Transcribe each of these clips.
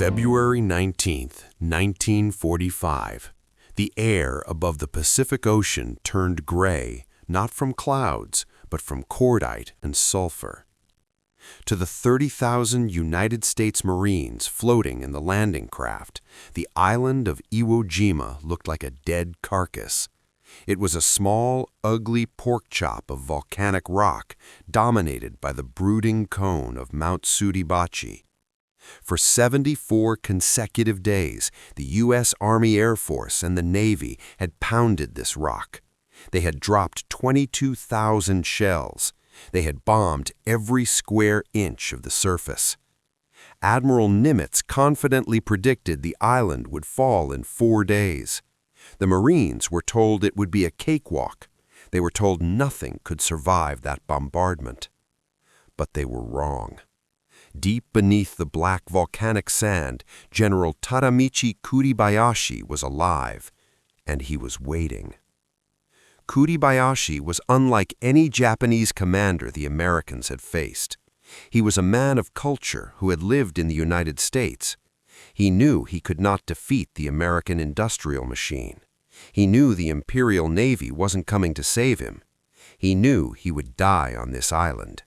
February 19th, 1945. The air above the Pacific Ocean turned gray, not from clouds, but from cordite and sulfur. To the 30,000 United States Marines floating in the landing craft, the island of Iwo Jima looked like a dead carcass. It was a small, ugly pork chop of volcanic rock dominated by the brooding cone of Mount Suribachi. For 74 consecutive days, the U.S. Army Air Force and the Navy had pounded this rock. They had dropped 22,000 shells. They had bombed every square inch of the surface. Admiral Nimitz confidently predicted the island would fall in 4 days. The Marines were told it would be a cakewalk. They were told nothing could survive that bombardment. But they were wrong. Deep beneath the black volcanic sand, General Tadamichi Kuribayashi was alive, and he was waiting. Kuribayashi was unlike any Japanese commander the Americans had faced. He was a man of culture who had lived in the United States. He knew he could not defeat the American industrial machine. He knew the Imperial Navy wasn't coming to save him. He knew he would die on this island.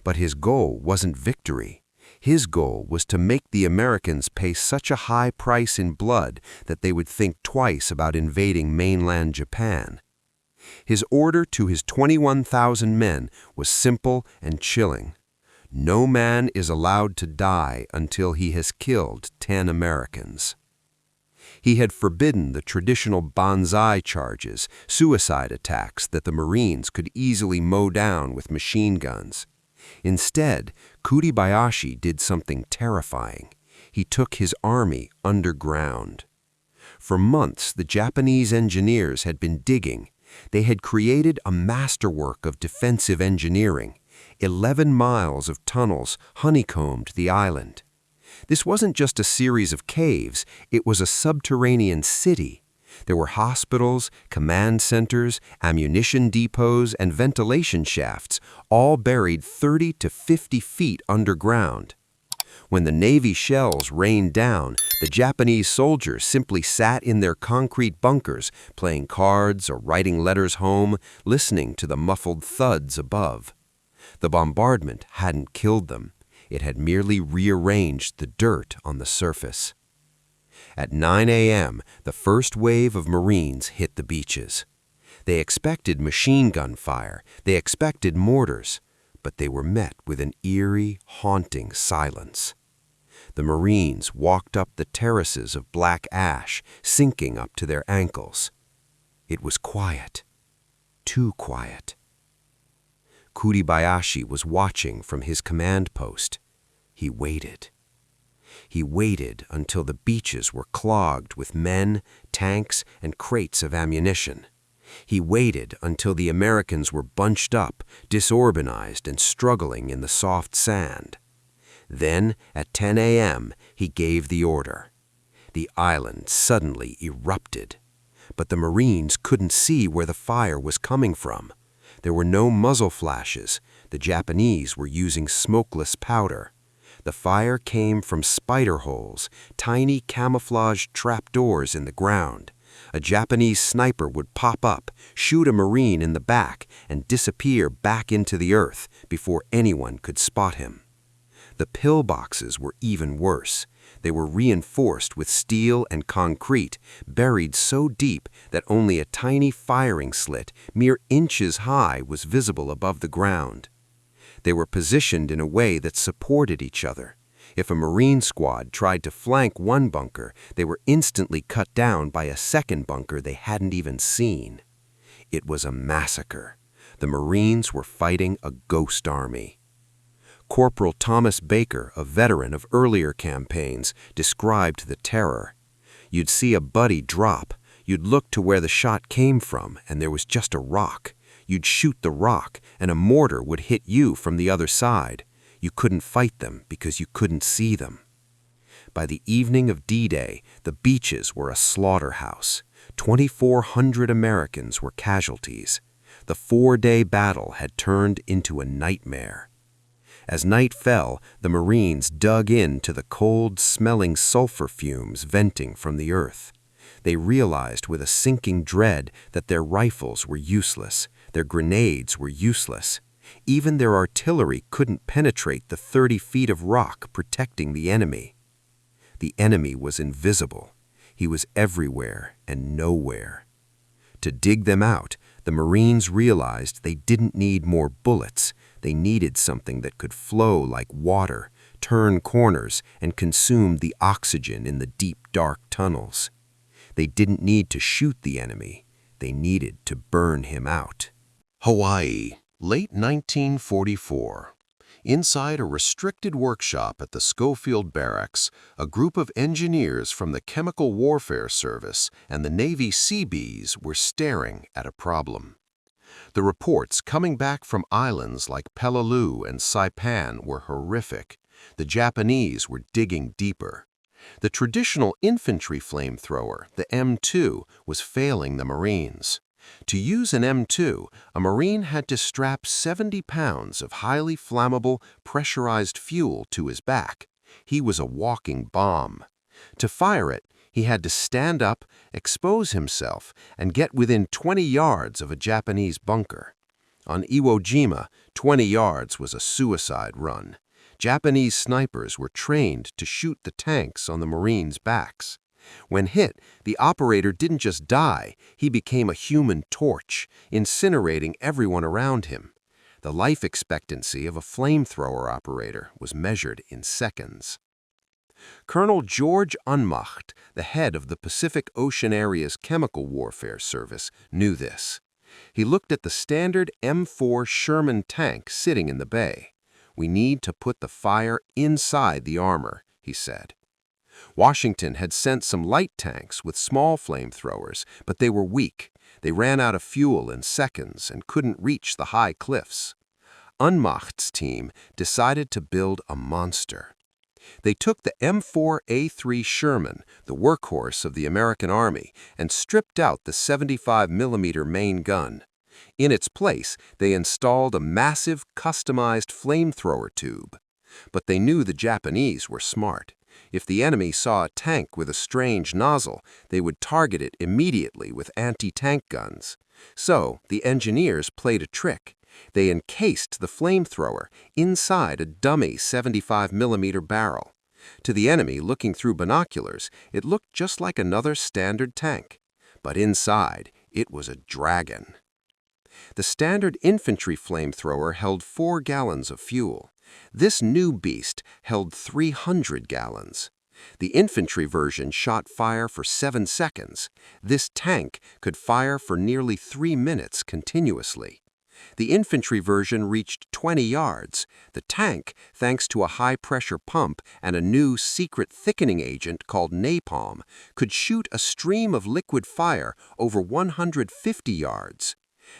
But his goal wasn't victory. His goal was to make the Americans pay such a high price in blood that they would think twice about invading mainland Japan. His order to his 21,000 men was simple and chilling. No man is allowed to die until he has killed 10 Americans. He had forbidden the traditional banzai charges, suicide attacks that the Marines could easily mow down with machine guns. Instead, Kuribayashi did something terrifying. He took his army underground. For months, the Japanese engineers had been digging. They had created a masterwork of defensive engineering. 11 miles of tunnels honeycombed the island. This wasn't just a series of caves, it was a subterranean city. There were hospitals, command centers, ammunition depots, and ventilation shafts, all buried 30 to 50 feet underground. When the Navy shells rained down, the Japanese soldiers simply sat in their concrete bunkers, playing cards or writing letters home, listening to the muffled thuds above. The bombardment hadn't killed them. It had merely rearranged the dirt on the surface. At 9 a.m., the first wave of Marines hit the beaches. They expected machine gun fire, they expected mortars, but they were met with an eerie, haunting silence. The Marines walked up the terraces of black ash, sinking up to their ankles. It was quiet, too quiet. Kuribayashi was watching from his command post. He waited. He waited until the beaches were clogged with men, tanks, and crates of ammunition. He waited until the Americans were bunched up, disorganized, and struggling in the soft sand. Then, at 10 a.m., he gave the order. The island suddenly erupted. But the Marines couldn't see where the fire was coming from. There were no muzzle flashes. The Japanese were using smokeless powder. The fire came from spider holes, tiny camouflaged trapdoors in the ground. A Japanese sniper would pop up, shoot a Marine in the back, and disappear back into the earth before anyone could spot him. The pillboxes were even worse. They were reinforced with steel and concrete, buried so deep that only a tiny firing slit, mere inches high, was visible above the ground. They were positioned in a way that supported each other. If a Marine squad tried to flank one bunker, they were instantly cut down by a second bunker they hadn't even seen. It was a massacre. The Marines were fighting a ghost army. Corporal Thomas Baker, a veteran of earlier campaigns, described the terror. You'd see a buddy drop. You'd look to where the shot came from, and there was just a rock. You'd shoot the rock, and a mortar would hit you from the other side. You couldn't fight them because you couldn't see them. By the evening of D-Day, the beaches were a slaughterhouse. 2,400 Americans were casualties. The 4-day battle had turned into a nightmare. As night fell, the Marines dug into the cold-smelling sulfur fumes venting from the earth. They realized with a sinking dread that their rifles were useless, their grenades were useless. Even their artillery couldn't penetrate the 30 feet of rock protecting the enemy. The enemy was invisible. He was everywhere and nowhere. To dig them out, the Marines realized they didn't need more bullets. They needed something that could flow like water, turn corners, and consume the oxygen in the deep, dark tunnels. They didn't need to shoot the enemy. They needed to burn him out. Hawaii, late 1944. Inside a restricted workshop at the Schofield Barracks, a group of engineers from the Chemical Warfare Service and the Navy Seabees were staring at a problem. The reports coming back from islands like Peleliu and Saipan were horrific. The Japanese were digging deeper. The traditional infantry flamethrower, the M2, was failing the Marines. To use an M2, a Marine had to strap 70 pounds of highly flammable, pressurized fuel to his back. He was a walking bomb. To fire it, he had to stand up, expose himself, and get within 20 yards of a Japanese bunker. On Iwo Jima, 20 yards was a suicide run. Japanese snipers were trained to shoot the tanks on the Marines' backs. When hit, the operator didn't just die, he became a human torch, incinerating everyone around him. The life expectancy of a flamethrower operator was measured in seconds. Colonel George Unmacht, the head of the Pacific Ocean Area's Chemical Warfare Service, knew this. He looked at the standard M4 Sherman tank sitting in the bay. "We need to put the fire inside the armor," he said. Washington had sent some light tanks with small flamethrowers, but they were weak. They ran out of fuel in seconds and couldn't reach the high cliffs. Unmacht's team decided to build a monster. They took the M4A3 Sherman, the workhorse of the American Army, and stripped out the 75mm main gun. In its place, they installed a massive, customized flamethrower tube. But they knew the Japanese were smart. If the enemy saw a tank with a strange nozzle, they would target it immediately with anti-tank guns. So, the engineers played a trick. They encased the flamethrower inside a dummy 75mm barrel. To the enemy looking through binoculars, it looked just like another standard tank. But inside, it was a dragon. The standard infantry flamethrower held 4 gallons of fuel. This new beast held 300 gallons. The infantry version shot fire for 7 seconds. This tank could fire for nearly 3 minutes continuously. The infantry version reached 20 yards. The tank, thanks to a high-pressure pump and a new secret thickening agent called Napalm, could shoot a stream of liquid fire over 150 yards.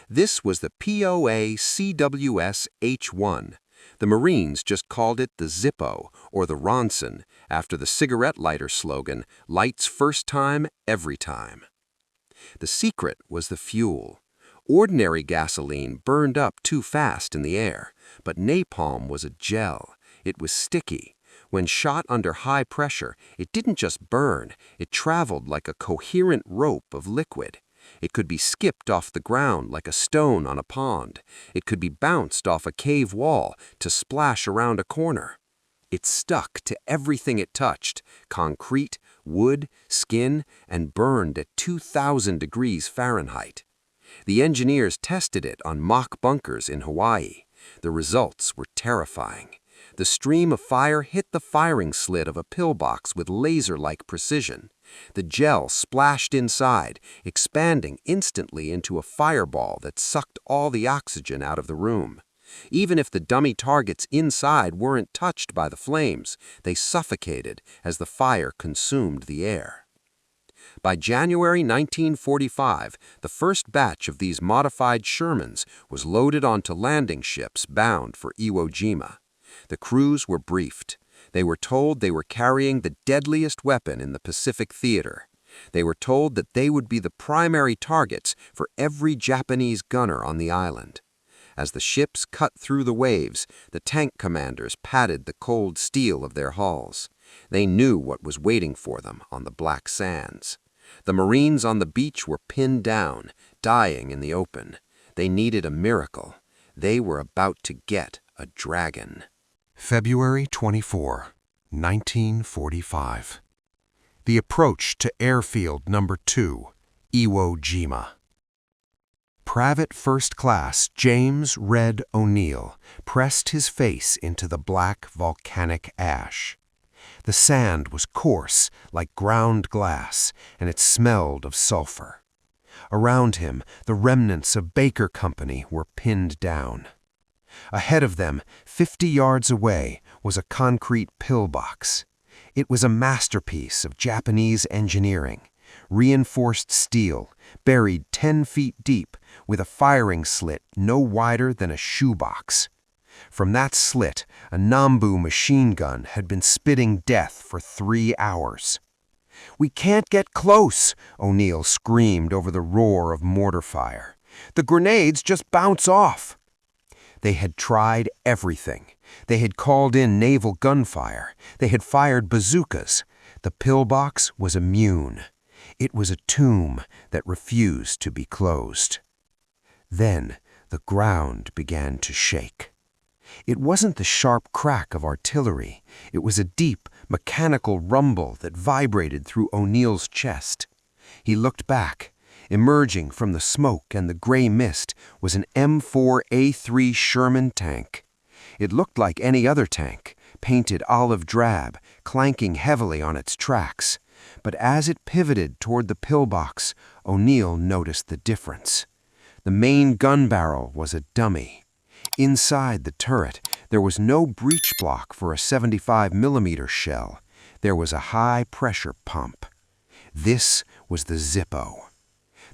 This was the POA CWS H-1. The Marines just called it the Zippo, or the Ronson, after the cigarette lighter slogan, "Lights first time, every time." The secret was the fuel. Ordinary gasoline burned up too fast in the air, but napalm was a gel. It was sticky. When shot under high pressure, it didn't just burn, it traveled like a coherent rope of liquid. It could be skipped off the ground like a stone on a pond. It could be bounced off a cave wall to splash around a corner. It stuck to everything it touched, concrete, wood, skin, and burned at 2,000 degrees Fahrenheit. The engineers tested it on mock bunkers in Hawaii. The results were terrifying. The stream of fire hit the firing slit of a pillbox with laser-like precision. The gel splashed inside, expanding instantly into a fireball that sucked all the oxygen out of the room. Even if the dummy targets inside weren't touched by the flames, they suffocated as the fire consumed the air. By January 1945, the first batch of these modified Shermans was loaded onto landing ships bound for Iwo Jima. The crews were briefed. They were told they were carrying the deadliest weapon in the Pacific theater. They were told that they would be the primary targets for every Japanese gunner on the island. As the ships cut through the waves, the tank commanders patted the cold steel of their hulls. They knew what was waiting for them on the black sands. The Marines on the beach were pinned down, dying in the open. They needed a miracle. They were about to get a dragon. February 24, 1945. The approach to Airfield Number 2, Iwo Jima. Private First Class James Red O'Neill pressed his face into the black volcanic ash. The sand was coarse like ground glass, and it smelled of sulfur. Around him, the remnants of Baker Company were pinned down. Ahead of them, 50 yards away, was a concrete pillbox. It was a masterpiece of Japanese engineering, reinforced steel, buried 10 feet deep, with a firing slit no wider than a shoebox. From that slit, a Nambu machine gun had been spitting death for 3 hours. "We can't get close," O'Neill screamed over the roar of mortar fire. "The grenades just bounce off." They had tried everything. They had called in naval gunfire. They had fired bazookas. The pillbox was immune. It was a tomb that refused to be closed. Then the ground began to shake. It wasn't the sharp crack of artillery. It was a deep, mechanical rumble that vibrated through O'Neill's chest. He looked back. Emerging from the smoke and the gray mist was an M4 Sherman tank. It looked like any other tank, painted olive drab, clanking heavily on its tracks. But as it pivoted toward the pillbox, O'Neill noticed the difference. The main gun barrel was a dummy. Inside the turret, there was no breech block for a 75mm shell. There was a high-pressure pump. This was the Zippo.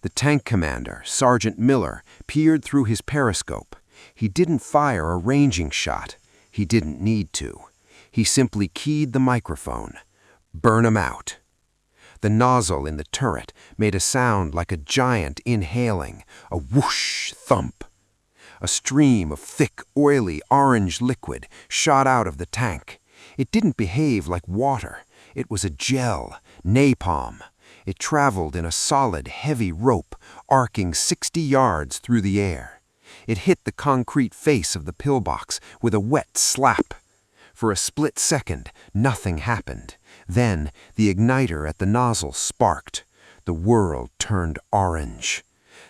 The tank commander, Sergeant Miller, peered through his periscope. He didn't fire a ranging shot. He didn't need to. He simply keyed the microphone. "Burn 'em out." The nozzle in the turret made a sound like a giant inhaling, a whoosh thump. A stream of thick, oily, orange liquid shot out of the tank. It didn't behave like water. It was a gel, napalm. It traveled in a solid, heavy rope, arcing 60 yards through the air. It hit the concrete face of the pillbox with a wet slap. For a split second, nothing happened. Then, the igniter at the nozzle sparked. The world turned orange.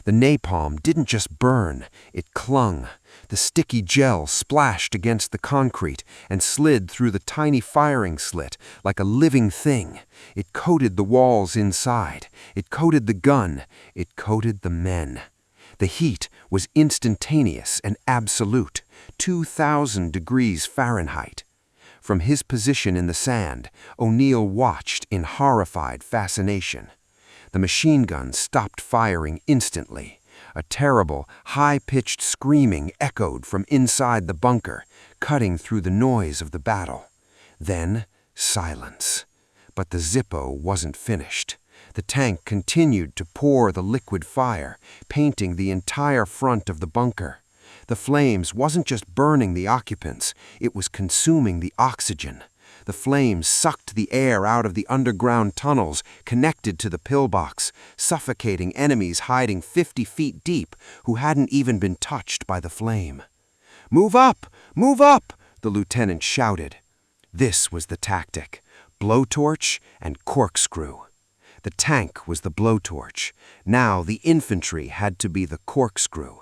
The napalm didn't just burn, it clung. The sticky gel splashed against the concrete and slid through the tiny firing slit like a living thing. It coated the walls inside. It coated the gun. It coated the men. The heat was instantaneous and absolute, 2,000 degrees Fahrenheit. From his position in the sand, O'Neill watched in horrified fascination. The machine gun stopped firing instantly. A terrible, high-pitched screaming echoed from inside the bunker, cutting through the noise of the battle. Then, silence. But the Zippo wasn't finished. The tank continued to pour the liquid fire, painting the entire front of the bunker. The flames wasn't just burning the occupants, it was consuming the oxygen. The flames sucked the air out of the underground tunnels connected to the pillbox, suffocating enemies hiding 50 feet deep who hadn't even been touched by the flame. "Move up! Move up!" the lieutenant shouted. This was the tactic: blowtorch and corkscrew. The tank was the blowtorch. Now the infantry had to be the corkscrew.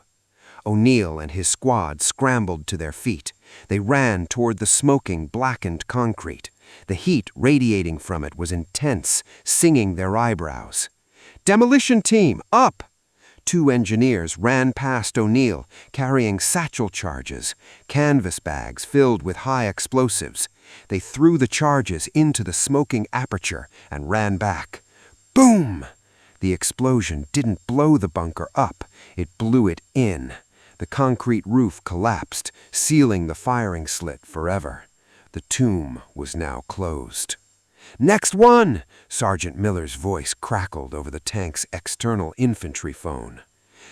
O'Neill and his squad scrambled to their feet. They ran toward the smoking, blackened concrete. The heat radiating from it was intense, singing their eyebrows. "Demolition team, up!" 2 engineers ran past O'Neill, carrying satchel charges, canvas bags filled with high explosives. They threw the charges into the smoking aperture and ran back. Boom! The explosion didn't blow the bunker up, it blew it in. The concrete roof collapsed, sealing the firing slit forever. The tomb was now closed. "Next one!" Sergeant Miller's voice crackled over the tank's external infantry phone.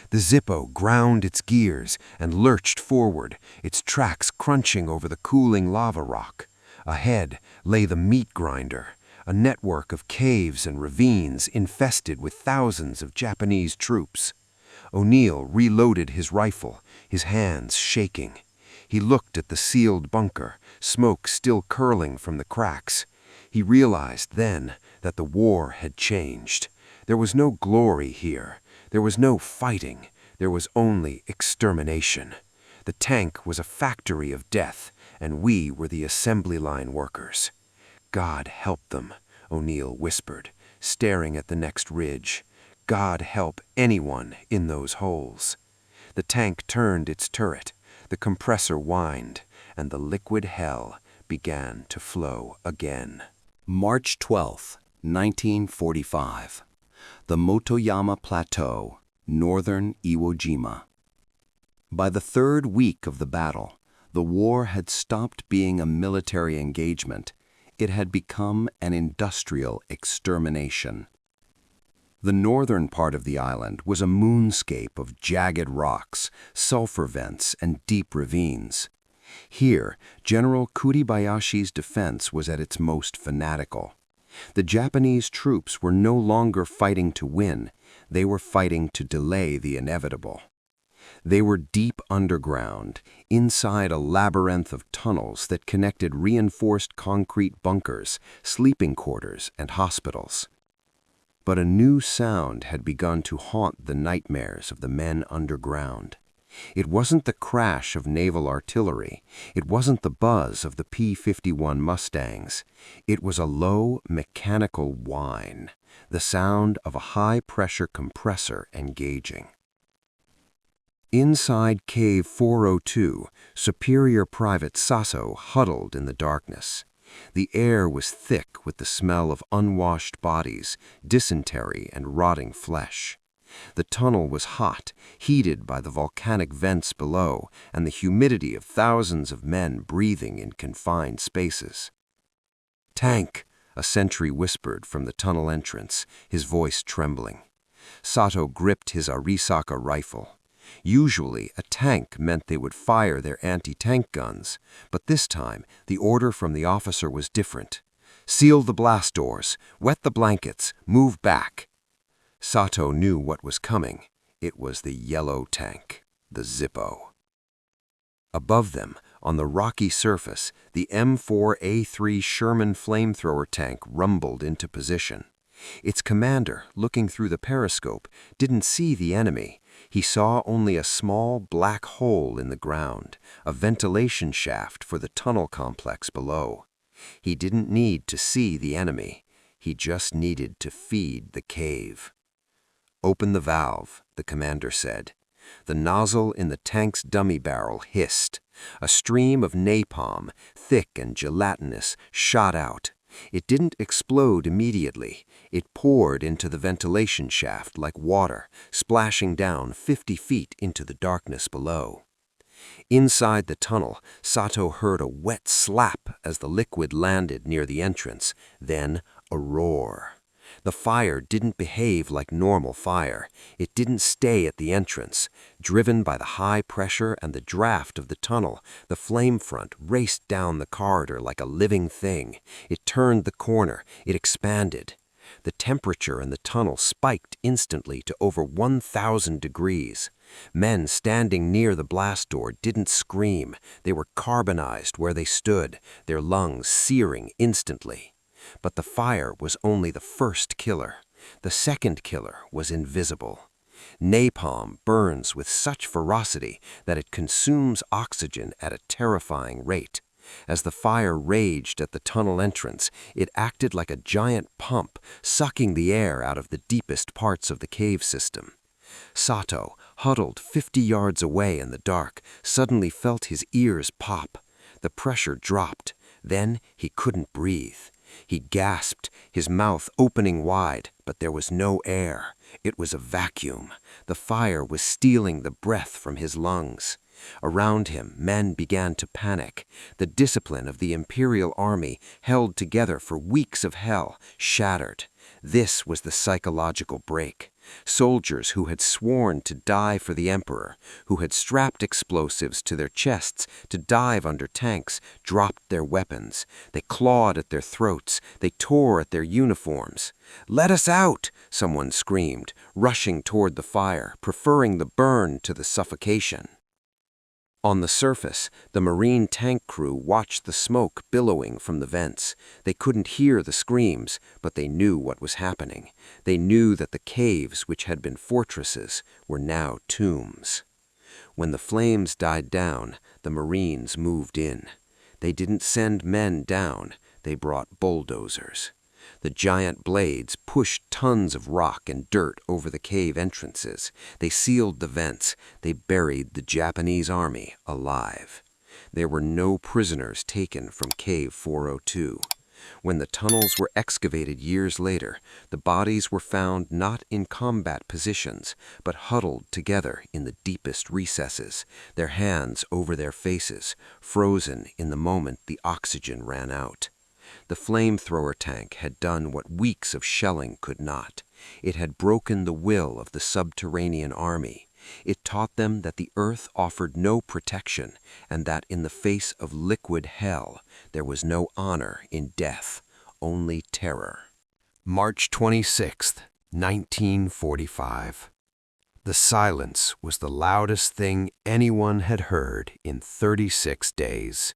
The Zippo ground its gears and lurched forward, its tracks crunching over the cooling lava rock. Ahead lay the meat grinder, a network of caves and ravines infested with thousands of Japanese troops. O'Neill reloaded his rifle, his hands shaking. He looked at the sealed bunker, smoke still curling from the cracks. He realized then that the war had changed. There was no glory here. There was no fighting. There was only extermination. The tank was a factory of death, and we were the assembly line workers. God help them, O'Neill whispered, staring at the next ridge. God help anyone in those holes. The tank turned its turret, the compressor whined, and the liquid hell began to flow again. March 12, 1945. The Motoyama Plateau, northern Iwo Jima. By the third week of the battle, the war had stopped being a military engagement. It had become an industrial extermination. The northern part of the island was a moonscape of jagged rocks, sulfur vents, and deep ravines. Here, General Kuribayashi's defense was at its most fanatical. The Japanese troops were no longer fighting to win, they were fighting to delay the inevitable. They were deep underground, inside a labyrinth of tunnels that connected reinforced concrete bunkers, sleeping quarters, and hospitals. But a new sound had begun to haunt the nightmares of the men underground. It wasn't the crash of naval artillery. It wasn't the buzz of the P-51 Mustangs. It was a low, mechanical whine, the sound of a high-pressure compressor engaging. Inside Cave 402, Superior Private Sasso huddled in the darkness. The air was thick with the smell of unwashed bodies, dysentery, and rotting flesh. The tunnel was hot, heated by the volcanic vents below and the humidity of thousands of men breathing in confined spaces. "Tank," a sentry whispered from the tunnel entrance, his voice trembling. Sato gripped his Arisaka rifle. Usually, a tank meant they would fire their anti-tank guns, but this time the order from the officer was different. "Seal the blast doors, wet the blankets, move back." Sato knew what was coming. It was the yellow tank, the Zippo. Above them, on the rocky surface, the M4A3 Sherman flamethrower tank rumbled into position. Its commander, looking through the periscope, didn't see the enemy. He saw only a small black hole in the ground, a ventilation shaft for the tunnel complex below. He didn't need to see the enemy. He just needed to feed the cave. "Open the valve," the commander said. The nozzle in the tank's dummy barrel hissed. A stream of napalm, thick and gelatinous, shot out. It didn't explode immediately. It poured into the ventilation shaft like water, splashing down 50 feet into the darkness below. Inside the tunnel, Sato heard a wet slap as the liquid landed near the entrance, then a roar. The fire didn't behave like normal fire. It didn't stay at the entrance. Driven by the high pressure and the draft of the tunnel, the flame front raced down the corridor like a living thing. It turned the corner. It expanded. The temperature in the tunnel spiked instantly to over 1,000 degrees. Men standing near the blast door didn't scream. They were carbonized where they stood, their lungs searing instantly. But the fire was only the first killer. The second killer was invisible. Napalm burns with such ferocity that it consumes oxygen at a terrifying rate. As the fire raged at the tunnel entrance, it acted like a giant pump, sucking the air out of the deepest parts of the cave system. Sato, huddled 50 yards away in the dark, suddenly felt his ears pop. The pressure dropped. Then he couldn't breathe. He gasped, his mouth opening wide, but there was no air. It was a vacuum. The fire was stealing the breath from his lungs. Around him, men began to panic. The discipline of the Imperial Army, held together for weeks of hell, shattered. This was the psychological break. Soldiers who had sworn to die for the emperor, who had strapped explosives to their chests to dive under tanks, dropped their weapons. They clawed at their throats. They tore at their uniforms. "Let us out!" someone screamed, rushing toward the fire, preferring the burn to the suffocation. On the surface, the Marine tank crew watched the smoke billowing from the vents. They couldn't hear the screams, but they knew what was happening. They knew that the caves, which had been fortresses, were now tombs. When the flames died down, the Marines moved in. They didn't send men down, they brought bulldozers. The giant blades pushed tons of rock and dirt over the cave entrances. They sealed the vents. They buried the Japanese army alive. There were no prisoners taken from Cave 402. When the tunnels were excavated years later, the bodies were found not in combat positions, but huddled together in the deepest recesses, their hands over their faces, frozen in the moment the oxygen ran out. The flamethrower tank had done what weeks of shelling could not. It had broken the will of the subterranean army. It taught them that the earth offered no protection, and that in the face of liquid hell, there was no honor in death, only terror. March 26, 1945. The silence was the loudest thing anyone had heard in 36 days.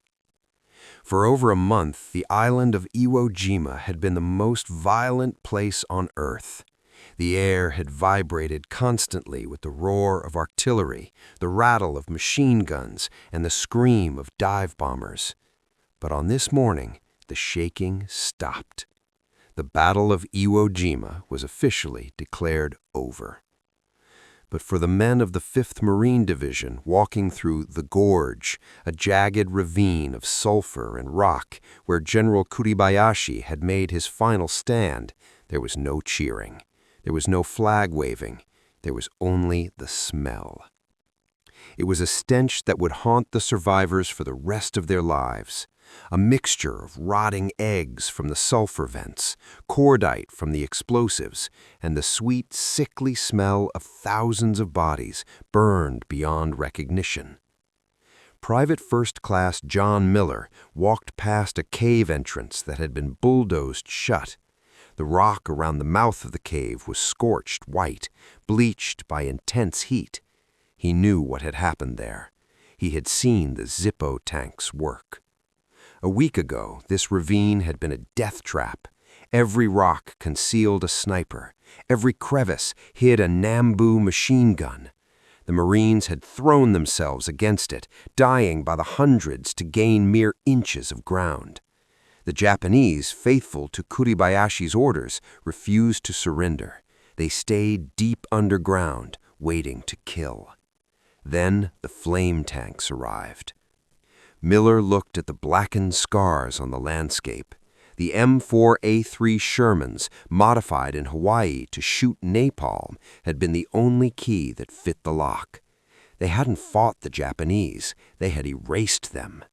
For over a month, the island of Iwo Jima had been the most violent place on Earth. The air had vibrated constantly with the roar of artillery, the rattle of machine guns, and the scream of dive bombers. But on this morning, the shaking stopped. The Battle of Iwo Jima was officially declared over. But for the men of the 5th Marine Division walking through the Gorge, a jagged ravine of sulfur and rock where General Kuribayashi had made his final stand, there was no cheering. There was no flag waving. There was only the smell. It was a stench that would haunt the survivors for the rest of their lives. A mixture of rotting eggs from the sulfur vents, cordite from the explosives, and the sweet, sickly smell of thousands of bodies burned beyond recognition. Private First Class John Miller walked past a cave entrance that had been bulldozed shut. The rock around the mouth of the cave was scorched white, bleached by intense heat. He knew what had happened there. He had seen the Zippo tanks work. A week ago, this ravine had been a death trap. Every rock concealed a sniper. Every crevice hid a Nambu machine gun. The Marines had thrown themselves against it, dying by the hundreds to gain mere inches of ground. The Japanese, faithful to Kuribayashi's orders, refused to surrender. They stayed deep underground, waiting to kill. Then the flame tanks arrived. Miller looked at the blackened scars on the landscape. The M4 Shermans, modified in Hawaii to shoot napalm, had been the only key that fit the lock. They hadn't fought the Japanese, they had erased them.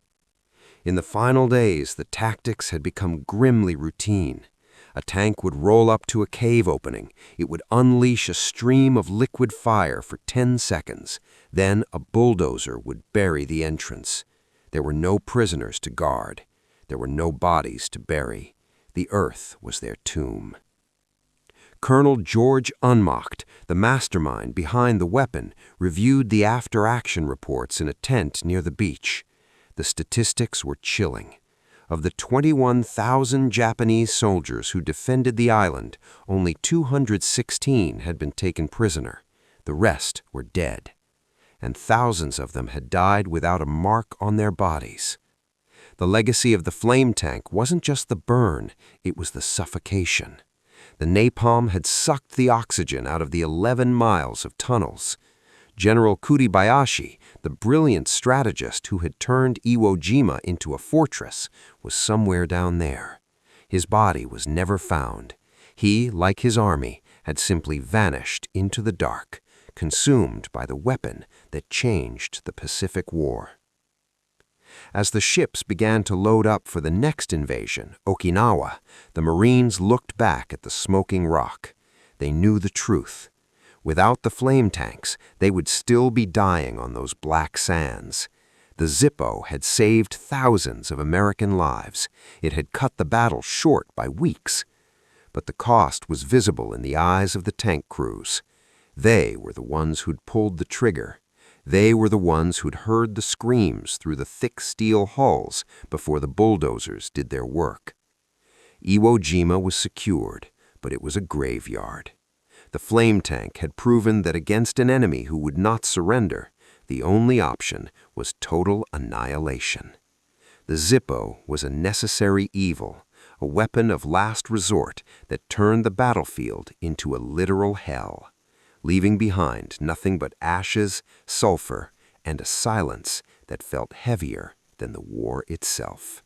In the final days, the tactics had become grimly routine. A tank would roll up to a cave opening. It would unleash a stream of liquid fire for 10 seconds. Then a bulldozer would bury the entrance. There were no prisoners to guard. There were no bodies to bury. The earth was their tomb. Colonel George Unmacht, the mastermind behind the weapon, reviewed the after-action reports in a tent near the beach. The statistics were chilling. Of the 21,000 Japanese soldiers who defended the island, only 216 had been taken prisoner. The rest were dead. And thousands of them had died without a mark on their bodies. The legacy of the flame tank wasn't just the burn, it was the suffocation. The napalm had sucked the oxygen out of the 11 miles of tunnels. General Kuribayashi, the brilliant strategist who had turned Iwo Jima into a fortress, was somewhere down there. His body was never found. He, like his army, had simply vanished into the dark, consumed by the weapon that changed the Pacific War. As the ships began to load up for the next invasion, Okinawa, the Marines looked back at the smoking rock. They knew the truth. Without the flame tanks, they would still be dying on those black sands. The Zippo had saved thousands of American lives. It had cut the battle short by weeks. But the cost was visible in the eyes of the tank crews. They were the ones who'd pulled the trigger. They were the ones who'd heard the screams through the thick steel hulls before the bulldozers did their work. Iwo Jima was secured, but it was a graveyard. The flame tank had proven that against an enemy who would not surrender, the only option was total annihilation. The Zippo was a necessary evil, a weapon of last resort that turned the battlefield into a literal hell, leaving behind nothing but ashes, sulfur, and a silence that felt heavier than the war itself.